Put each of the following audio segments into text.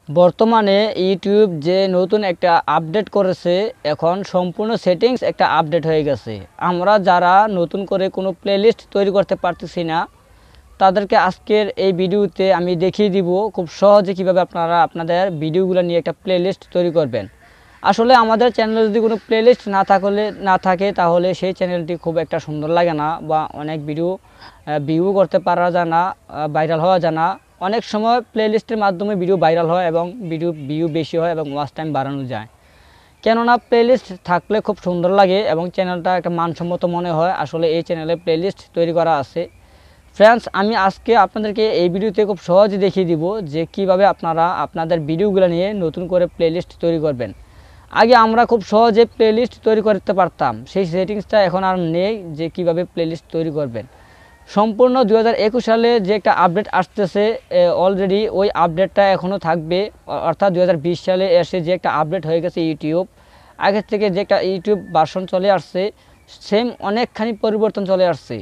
বর্তমানে ইউটিউব যে নতুন একটা আপডেট করেছে, এখন সম্পূর্ণ সেটিংস একটা আপডেট হয়ে গেছে। আমরা যারা নতুন করে কোনো প্লেলিস্ট তৈরি করতে পারতেছি না, তাদেরকে আজকের এই ভিডিওতে আমি দেখিয়ে দিব খুব সহজে কিভাবে আপনারা আপনাদের ভিডিওগুলো নিয়ে একটা প্লেলিস্ট তৈরি করবেন। আসলে আমাদের চ্যানেলে যদি কোনো প্লেলিস্ট না থাকে তাহলে সেই চ্যানেলটি খুব একটা সুন্দর লাগে না, বা অনেক ভিডিও ভিউ করতে পারা যায় না, ভাইরাল হওয়া যায় না। অনেক সময় প্লেলিস্টের মাধ্যমে ভিডিও ভাইরাল হয় এবং ভিডিও ভিউ বেশি হয় এবং ওয়াচ টাইম বাড়ানো যায়। কেননা প্লেলিস্ট থাকলে খুব সুন্দর লাগে এবং চ্যানেলটা একটা মানসম্মত মনে হয়। আসলে এই চ্যানেলে প্লেলিস্ট তৈরি করা আছে। ফ্রেন্ডস, আমি আজকে আপনাদেরকে এই ভিডিওতে খুব সহজে দেখিয়ে দিব যে কিভাবে আপনারা আপনাদের ভিডিওগুলো নিয়ে নতুন করে প্লেলিস্ট তৈরি করবেন। আগে আমরা খুব সহজে প্লেলিস্ট তৈরি করতে পারতাম, সেই সেটিংসটা এখন আর নেই যে কিভাবে প্লেলিস্ট তৈরি করবেন। সম্পূর্ণ 2021 সালে যে একটা আপডেট আসতেছে, অলরেডি ওই আপডেটটা এখনও থাকবে। অর্থাৎ 2020 সালে এসে যে একটা আপডেট হয়ে গেছে ইউটিউব, আগের থেকে যে একটা ইউটিউব ভার্সন চলে আসছে, সেম অনেকখানি পরিবর্তন চলে আসছে।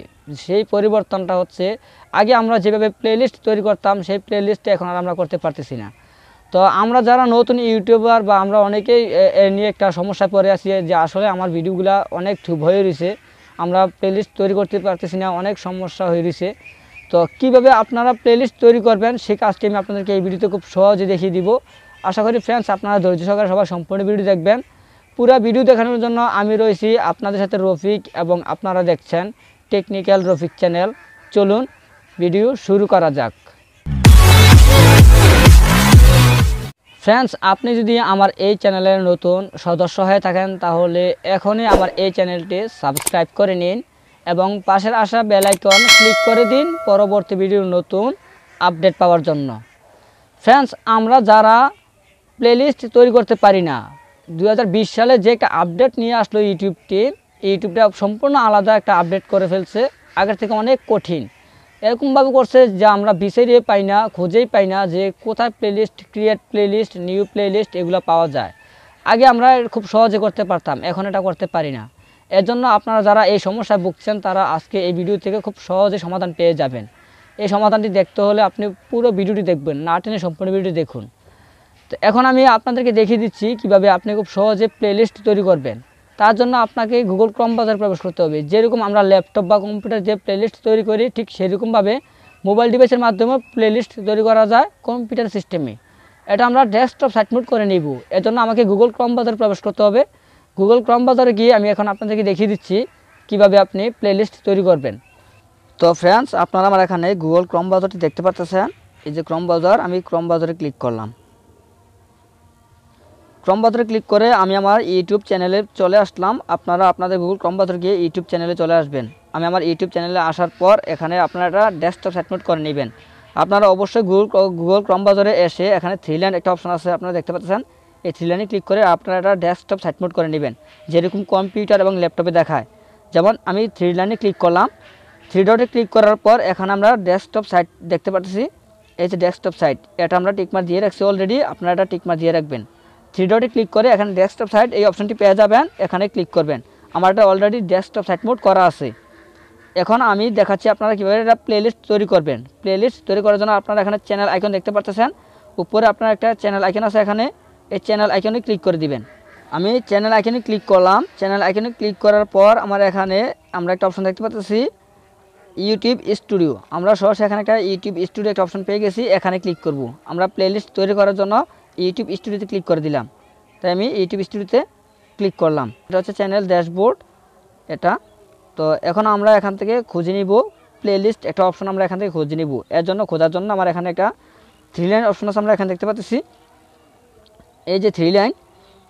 সেই পরিবর্তনটা হচ্ছে, আগে আমরা যেভাবে প্লেলিস্ট তৈরি করতাম সেই প্লেলিস্টটা এখন আর আমরা করতে পারতেছি না। তো আমরা যারা নতুন ইউটিউবার বা আমরা অনেকেই এ নিয়ে একটা সমস্যায় পড়ে আছি যে আসলে আমার ভিডিওগুলো অনেক ঠুপ হয়ে রয়েছে, আমরা প্লেলিস্ট তৈরি করতে পারতেছি না, অনেক সমস্যা হয়ে রয়েছে। তো কিভাবে আপনারা প্লেলিস্ট তৈরি করবেন সেই কাজটি আমি আপনাদেরকে এই ভিডিওতে খুব সহজে দেখিয়ে দিব। আশা করি ফ্রেন্ডস আপনারা ধৈর্য সহকারে সবাই সম্পূর্ণ ভিডিও দেখবেন। পুরো ভিডিও দেখানোর জন্য আমি রয়েছি আপনাদের সাথে রফিক, এবং আপনারা দেখছেন টেকনিক্যাল রফিক চ্যানেল। চলুন ভিডিও শুরু করা যাক। ফ্রেন্ডস, আপনি যদি আমার এই চ্যানেলের নতুন সদস্য হয়ে থাকেন তাহলে এখনই আমার এই চ্যানেলটি সাবস্ক্রাইব করে নিন এবং পাশের আসা বেল আইকন ক্লিক করে দিন পরবর্তী ভিডিওর নতুন আপডেট পাওয়ার জন্য। ফ্রেন্ডস, আমরা যারা প্লেলিস্ট তৈরি করতে পারি না, 2020 সালে যে একটা আপডেট নিয়ে আসলো ইউটিউবটা সম্পূর্ণ আলাদা একটা আপডেট করে ফেলছে, আগের থেকে অনেক কঠিন। এরকমভাবে করছে যে আমরা বিচারিয়ে পাই না, খুঁজেই পাই না যে কোথায় playlist, create playlist, new playlist এগুলো পাওয়া যায়। আগে আমরা খুব সহজে করতে পারতাম, এখন এটা করতে পারি না। এর জন্য আপনারা যারা এই সমস্যায় ভুগছেন তারা আজকে এই ভিডিও থেকে খুব সহজে সমাধান পেয়ে যাবেন। এই সমাধানটি দেখতে হলে আপনি পুরো ভিডিওটি দেখবেন, না টেনে সম্পূর্ণ ভিডিওটি দেখুন। তো এখন আমি আপনাদেরকে দেখিয়ে দিচ্ছি কিভাবে আপনি খুব সহজে প্লেলিস্ট তৈরি করবেন। তার জন্য আপনাকে গুগল ক্রোম ব্রাউজারে প্রবেশ করতে হবে। যেরকম আমরা ল্যাপটপ বা কম্পিউটার যে প্লেলিস্ট তৈরি করি, ঠিক সেরকমভাবে মোবাইল ডিভাইসের মাধ্যমে প্লেলিস্ট তৈরি করা যায় কম্পিউটার সিস্টেমে। এটা আমরা ডেস্কটপ সাইট মোড করে নিব। এর জন্য আমাকে গুগল ক্রোম ব্রাউজারে প্রবেশ করতে হবে। গুগল ক্রোম ব্রাউজারে গিয়ে আমি এখন আপনাদেরকে দেখিয়ে দিচ্ছি কিভাবে আপনি প্লেলিস্ট তৈরি করবেন। তো ফ্রেন্ডস, আপনারা আমার এখানে গুগল ক্রোম ব্রাউজারটি দেখতে পাচ্ছেন। এই যে ক্রোম ব্রাউজার, আমি ক্রোম ব্রাউজারে ক্লিক করলাম। ক্রোম ব্রাউজারে ক্লিক করে আমি আমার ইউটিউব চ্যানেলে চলে আসলাম। আপনারা আপনাদের গুগল ক্রোম ব্রাউজারে গিয়ে ইউটিউব চ্যানেলে চলে আসবেন। আমি আমার ইউটিউব চ্যানেলে আসার পর এখানে আপনারা এটা ডেস্কটপ সেট মোড করে নেবেন। আপনারা অবশ্যই গুগল ক্রোম ব্রাউজারে এসে এখানে থ্রি লাইন একটা অপশন আছে, আপনারা দেখতে পাচ্ছেন। এই থ্রি লাইনে ক্লিক করে আপনারা এটা ডেস্কটপ সেট মোড করে নেবেন, যেরকম কম্পিউটার এবং ল্যাপটপে দেখায়। যেমন আমি থ্রি লাইনে ক্লিক করলাম, থ্রি ডটে ক্লিক করার পর এখানে আমরা ডেস্কটপ সাইট দেখতে পাচ্ছি। এই যে ডেস্কটপ সাইট, এটা আমরা টিকমার্ক দিয়ে রাখছি অলরেডি, আপনারা এটা টিকমার্ক দিয়ে রাখবেন। থ্রি ডটে ক্লিক করে এখানে ডেস্কটপ সাইট এই অপশনটি পেয়ে যাবেন, এখানে ক্লিক করবেন। আমার এটা অলরেডি ডেস্কটপ সাইট মোড করা আছে। এখন আমি দেখাচ্ছি আপনারা কীভাবে এটা প্লেলিস্ট তৈরি করবেন। প্লেলিস্ট তৈরি করার জন্য আপনারা এখানে চ্যানেল আইকন দেখতে পাচ্ছেন, উপরে আপনার একটা চ্যানেল আইকন আছে, এখানে এই চ্যানেল আইকনে ক্লিক করে দিবেন। আমি চ্যানেল আইকনে ক্লিক করলাম। চ্যানেল আইকনে ক্লিক করার পর আমার এখানে আমরা একটা অপশন দেখতে পাচ্ছি ইউটিউব স্টুডিও। আমরা সরাসরি এখানে একটা ইউটিউব স্টুডিও একটা অপশন পেয়ে গেছি, এখানে ক্লিক করব। আমরা প্লেলিস্ট তৈরি করার জন্য ইউটিউব স্টুডিওতে ক্লিক করে দিলাম। তাই আমি ইউটিউব স্টুডিওতে ক্লিক করলাম। এটা হচ্ছে চ্যানেল ড্যাশবোর্ড এটা। তো এখন আমরা এখান থেকে খুঁজে নিব প্লেলিস্ট, একটা অপশন আমরা এখান থেকে খুঁজে নিব। এর জন্য খোঁজার জন্য আমার এখানে একটা থ্রি লাইন অপশন আছে, আমরা এখানে দেখতে পাচ্ছি। এই যে থ্রি লাইন,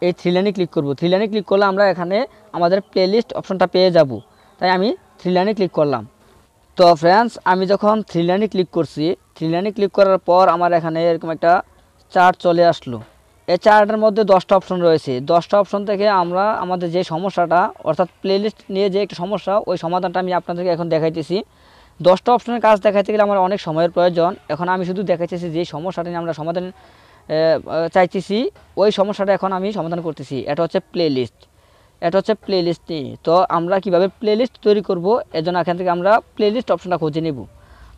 এই থ্রি লাইনে ক্লিক করব। থ্রি লাইনে ক্লিক করলে আমরা এখানে আমাদের প্লেলিস্ট অপশনটা পেয়ে যাব। তাই আমি থ্রি লাইনে ক্লিক করলাম। তো ফ্রেন্ডস, আমি যখন থ্রি লাইনে ক্লিক করছি, থ্রি লাইনে ক্লিক করার পর আমার এখানে এরকম একটা চার্ট চলে আসলো। এই চার্টের মধ্যে 10টা অপশন রয়েছে। 10টা অপশন থেকে আমরা আমাদের যে সমস্যাটা, অর্থাৎ প্লেলিস্ট নিয়ে যে একটা সমস্যা, ওই সমাধানটা আমি আপনাদেরকে এখন দেখাইতেছি। 10টা অপশনের কাজ দেখাইতে গেলে আমার অনেক সময়ের প্রয়োজন। এখন আমি শুধু দেখাইতেছি যে সমস্যাটা নিয়ে আমরা সমাধান চাইতেছি, ওই সমস্যাটা এখন আমি সমাধান করতেছি। এটা হচ্ছে প্লেলিস্ট, এটা হচ্ছে প্লেলিস্ট নিয়ে। তো আমরা কিভাবে প্লেলিস্ট তৈরি করব, এর জন্য এখান থেকে আমরা প্লেলিস্ট অপশনটা খুঁজে নেব।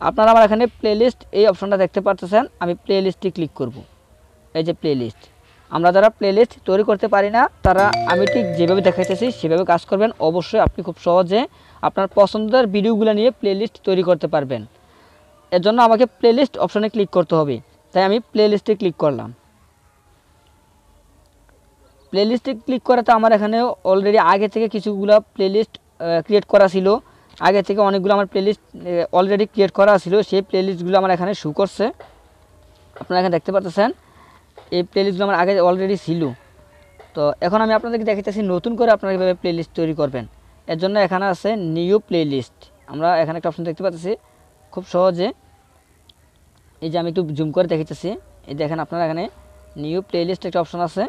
আপনারা আমার এখানে প্লেলিস্ট এই অপশনটা দেখতে পাচ্ছেন, আমি প্লেলিস্টে ক্লিক করব। এই যে প্লেলিস্ট। আমরা যারা প্লেলিস্ট তৈরি করতে পারি না তারা আমি ঠিক যেভাবে দেখাইতেছি সেভাবে কাজ করবেন, অবশ্যই আপনি খুব সহজে আপনার পছন্দের ভিডিওগুলো নিয়ে প্লেলিস্ট তৈরি করতে পারবেন। এর জন্য আমাকে প্লেলিস্ট অপশনে ক্লিক করতে হবে, তাই আমি প্লেলিস্টে ক্লিক করলাম। প্লেলিস্টে ক্লিক করাতে আমার এখানে অলরেডি আগে থেকে কিছুগুলো প্লেলিস্ট ক্রিয়েট করা ছিল, আগে থেকে অনেকগুলো আমার প্লেলিস্ট অলরেডি ক্রিয়েট করা ছিল, সেই প্লেলিস্টগুলো আমার এখানে শো করছে। আপনারা এখানে দেখতে পাচ্ছেন এই প্লেলিস্টগুলো আমার আগে অলরেডি ছিল। তো এখন আমি আপনাদেরকে দেখাইতেছি নতুন করে আপনারা কীভাবে প্লেলিস্ট তৈরি করবেন। এর জন্য এখানে আছে নিউ প্লেলিস্ট, আমরা এখানে একটা অপশন দেখতে পাচ্ছি খুব সহজে। এই যে আমি একটু জুম করে দেখাইতেছি, এই দেখেন আপনারা এখানে নিউ প্লেলিস্ট একটা অপশন আছে,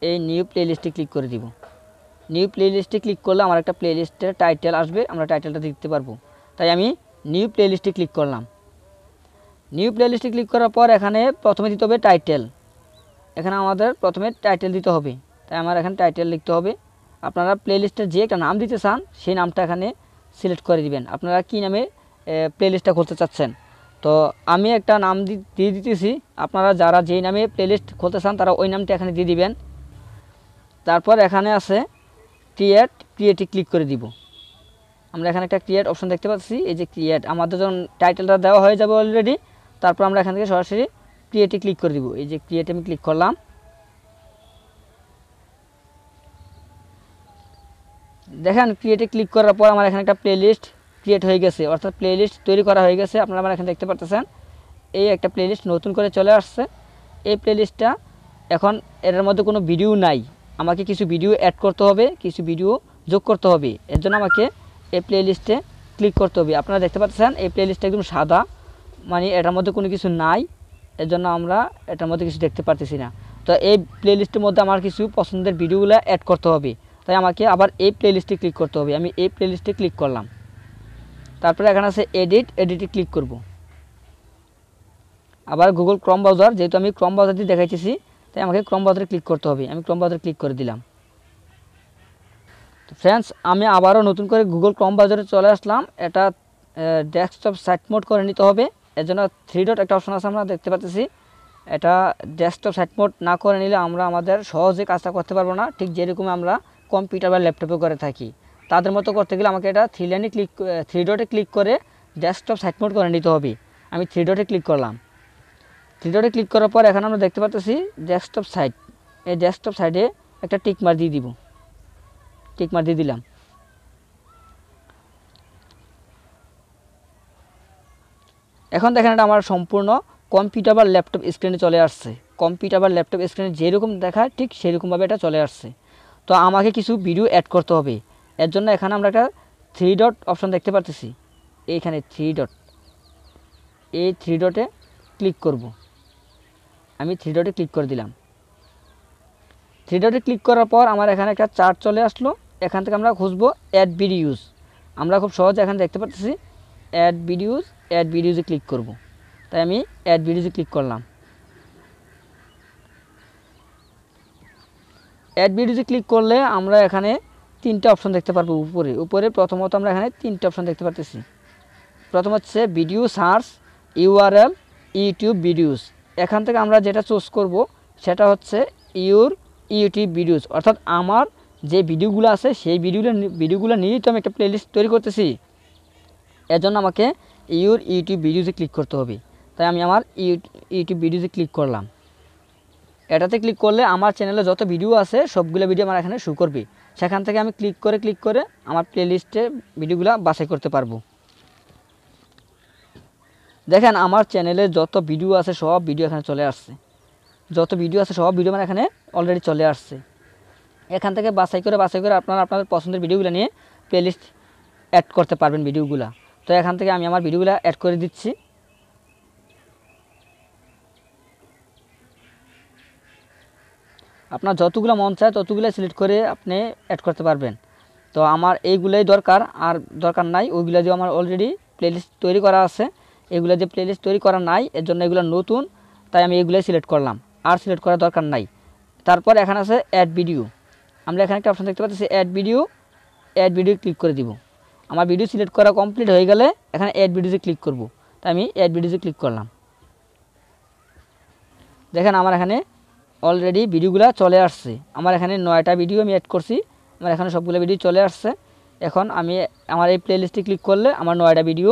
এই নিউ প্লেলিস্টে ক্লিক করে দিব। নিউ প্লেলিস্টে ক্লিক করলে আমার একটা প্লেলিস্টের টাইটেল আসবে, আমরা টাইটেলটা দেখতে পারবো। তাই আমি নিউ প্লেলিস্টে ক্লিক করলাম। নিউ প্লেলিস্টে ক্লিক করার পর এখানে প্রথমে দিতে হবে টাইটেল, এখানে আমাদের প্রথমে টাইটেল দিতে হবে, তাই আমার এখানে টাইটেল লিখতে হবে। আপনারা প্লেলিস্টের যে একটা নাম দিতে চান সেই নামটা এখানে সিলেক্ট করে দিবেন, আপনারা কী নামে প্লেলিস্টটা খুলতে চাচ্ছেন। তো আমি একটা নাম দিয়ে দিতেছি, আপনারা যারা যেই নামে প্লেলিস্ট খুলতে চান তারা ওই নামটা এখানে দিয়ে দিবেন। তারপর এখানে আছে ক্রিয়েটে ক্লিক করে দিব। আমরা এখানে একটা ক্রিয়েট অপশন দেখতে পাচ্ছি, এই যে ক্রিয়েট, আমাদের যখন টাইটেলটা দেওয়া হয়ে যাবে অলরেডি, তারপর আমরা এখান থেকে সরাসরি ক্রিয়েটে ক্লিক করে দিব। এই যে ক্রিয়েটে আমি ক্লিক করলাম। দেখেন ক্রিয়েটে ক্লিক করার পর আমার এখানে একটা প্লেলিস্ট ক্রিয়েট হয়ে গেছে, অর্থাৎ প্লেলিস্ট তৈরি করা হয়ে গেছে। আপনারা আমার এখানে দেখতে পাচ্ছেন এই একটা প্লেলিস্ট নতুন করে চলে আসছে। এই প্লেলিস্টটা এখন এর মধ্যে কোনো ভিডিও নাই, আমাকে কিছু ভিডিও অ্যাড করতে হবে, কিছু ভিডিও যোগ করতে হবে। এর জন্য আমাকে এই প্লেলিস্টে ক্লিক করতে হবে। আপনারা দেখতে পাচ্ছেন এই প্লেলিস্টটা একদম সাদা, মানে এটার মধ্যে কোনো কিছু নাই, এর জন্য আমরা এটার মধ্যে কিছু দেখতে পারতেছি না। তো এই প্লেলিস্টের মধ্যে আমার কিছু পছন্দের ভিডিওগুলো অ্যাড করতে হবে, তাই আমাকে আবার এই প্লেলিস্টে ক্লিক করতে হবে। আমি এই প্লেলিস্টে ক্লিক করলাম। তারপরে এখানে আছে এডিটে ক্লিক করব। আবার গুগল ক্রোম ব্রাউজার, যেহেতু আমি ক্রোম ব্রাউজার দিয়ে দেখাইতেছি তাই আমাকে ক্রোম ব্রাউজারে ক্লিক করতে হবে, আমি ক্রোম ব্রাউজারে ক্লিক করে দিলাম। তো ফ্রেন্ডস, আমি আবারও নতুন করে গুগল ক্রোম ব্রাউজারে চলে আসলাম। এটা ডেস্কটপ সাইট মোড করে নিতে হবে, এর জন্য 3 ডট একটা অপশন আছে আমরা দেখতে পাচ্ছি। এটা ডেস্কটপ সাইট মোড না করে নিলে আমরা আমাদের সহজে কাজটা করতে পারবো না, ঠিক যেরকম আমরা কম্পিউটার বা ল্যাপটপে করে থাকি তাদের মতো করতে গেলে আমাকে এটা 3 ডটে ক্লিক করে ডেস্কটপ সাইট মোড করে নিতে হবে। আমি 3 ডটে ক্লিক করলাম। 3 ডটে ক্লিক করার পর এখানে আমরা দেখতে পাচ্ছি ডেস্কটপ সাইট, এই ডেস্কটপ সাইডে একটা টিক মার দিয়ে দিব, টিক মার দিয়ে দিলাম। এখন দেখেন এটা আমার সম্পূর্ণ কম্পিউটার বা ল্যাপটপ স্ক্রিনে চলে আসছে। কম্পিউটার বা ল্যাপটপ স্ক্রিনে যেরকম দেখায় ঠিক সেরকমভাবে এটা চলে আসছে। তো আমাকে কিছু ভিডিও অ্যাড করতে হবে, এর জন্য এখানে আমরা একটা 3 ডট অপশন দেখতে পাচ্ছি, এইখানে 3 ডট, এই 3 ডটে ক্লিক করব। আমি 3 ডটে ক্লিক করে দিলাম। 3 ডটে ক্লিক করার পর আমার এখানে একটা চার্ট চলে আসলো, এখান থেকে আমরা খুঁজবো অ্যাড ভিডিওস। আমরা খুব সহজে এখানে দেখতে পাচ্ছি অ্যাড ভিডিওসে ক্লিক করব, তাই আমি অ্যাড ভিডিওসে ক্লিক করলাম। অ্যাড ভিডিওসে ক্লিক করলে আমরা এখানে 3টে অপশন দেখতে পারবো। উপরে প্রথমত আমরা এখানে 3টে অপশন দেখতে পাচ্ছি। প্রথম হচ্ছে video search, URL, YouTube videos. এখান থেকে আমরা যেটা চুজ করব সেটা হচ্ছে ইউটিউব ভিডিওস, অর্থাৎ আমার যে ভিডিওগুলো আছে সেই ভিডিওগুলো নিয়েই তো আমি একটা প্লেলিস্ট তৈরি করতেছি। এর জন্য আমাকে ইউটিউব ভিডিওসে ক্লিক করতে হবে, তাই আমি আমার ইউটিউব ভিডিওসে ক্লিক করলাম। এটাতে ক্লিক করলে আমার চ্যানেলে যত ভিডিও আছে সবগুলো ভিডিও আমার এখানে শো করবে, সেখান থেকে আমি ক্লিক করে আমার প্লেলিস্টে ভিডিওগুলো বাছাই করতে পারবো। দেখেন আমার চ্যানেলে যত ভিডিও আছে সব ভিডিও এখানে চলে আসছে, যত ভিডিও আছে সব ভিডিও আমার এখানে অলরেডি চলে আসছে। এখান থেকে বাছাই করে আপনারা আপনাদের পছন্দের ভিডিওগুলো নিয়ে প্লেলিস্ট অ্যাড করতে পারবেন ভিডিওগুলো। তো এখান থেকে আমি আমার ভিডিওগুলো অ্যাড করে দিচ্ছি। আপনার যতগুলো মন চায় ততগুলো সিলেক্ট করে আপনি অ্যাড করতে পারবেন। তো আমার এইগুলোই দরকার, আর দরকার নাই ওইগুলো যে আমার অলরেডি প্লেলিস্ট তৈরি করা আছে। এগুলো যে প্লেলিস্ট তৈরি করা নাই এর জন্য এগুলো নতুন, তাই আমি এগুলোই সিলেক্ট করলাম, আর সিলেক্ট করার দরকার নাই। তারপর এখানে আছে অ্যাড ভিডিও, আমরা এখানে একটা অপশন দেখতে পাচ্ছি অ্যাড ভিডিও ক্লিক করে দিব। আমার ভিডিও সিলেক্ট করা কমপ্লিট হয়ে গেলে এখানে অ্যাড ভিডিওতে ক্লিক করব, তাই আমি অ্যাড ভিডিওতে ক্লিক করলাম। দেখেন আমার এখানে অলরেডি ভিডিওগুলো চলে আসছে। আমার এখানে 9টা ভিডিও আমি অ্যাড করছি, আমার এখানে সবগুলো ভিডিও চলে আসছে। এখন আমি আমার এই প্লেলিস্টে ক্লিক করলে আমার 9টা ভিডিও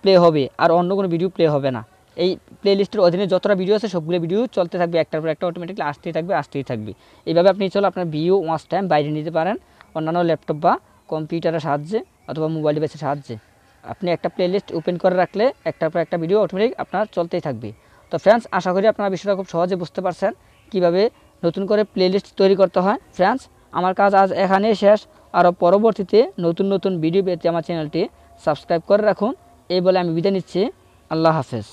প্লে হবে, আর অন্য কোনো ভিডিও প্লে হবে না। এই প্লেলিস্টের অধীনে যতটা ভিডিও আছে সবগুলো ভিডিও চলতে থাকবে, একটার পর একটা অটোমেটিকলি আসতেই থাকবে। এইভাবে আপনি আপনার ভিডিও ওয়াচ টাইম বাইরে নিতে পারেন অন্যান্য ল্যাপটপ বা কম্পিউটারের সাহায্যে অথবা মোবাইল ডিভাইসের সাহায্যে। আপনি একটা প্লেলিস্ট ওপেন করে রাখলে একটার পর একটা ভিডিও অটোমেটিক আপনার চলতেই থাকবে। তো ফ্রেন্ডস, আশা করি আপনারা বিষয়টা খুব সহজে বুঝতে পারছেন কিভাবে নতুন করে প্লেলিস্ট তৈরি করতে হয়। ফ্রেন্ডস, আমার কাজ আজ এখানেই শেষ। আরও পরবর্তীতে নতুন নতুন ভিডিও পেতে আমার চ্যানেলটি সাবস্ক্রাইব করে রাখুন। এই বলে আমি বিদায় নিচ্ছি। আল্লাহ হাফেজ।